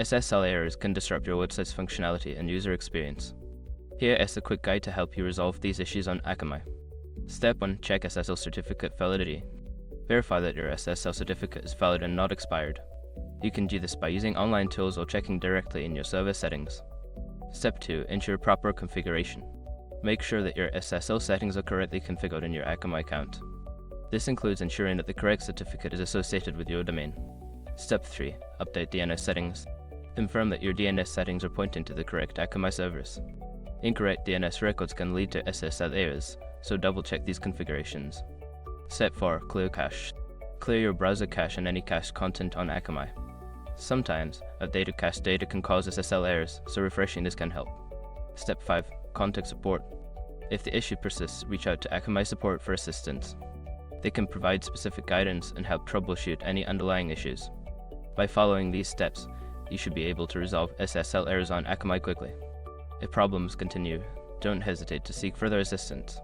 SSL errors can disrupt your website's functionality and user experience. Here is a quick guide to help you resolve these issues on Akamai. Step 1. Check SSL certificate validity. Verify that your SSL certificate is valid and not expired. You can do this by using online tools or checking directly in your server settings. Step 2. Ensure proper configuration. Make sure that your SSL settings are correctly configured in your Akamai account. This includes ensuring that the correct certificate is associated with your domain. Step 3. Update DNS settings. Confirm that your DNS settings are pointing to the correct Akamai servers. Incorrect DNS records can lead to SSL errors, so double-check these configurations. Step 4. Clear cache. Clear your browser cache and any cached content on Akamai. Sometimes, outdated cached data can cause SSL errors, so refreshing this can help. Step 5. Contact support. If the issue persists, reach out to Akamai support for assistance. They can provide specific guidance and help troubleshoot any underlying issues. By following these steps, you should be able to resolve SSL errors on Akamai quickly. If problems continue, don't hesitate to seek further assistance.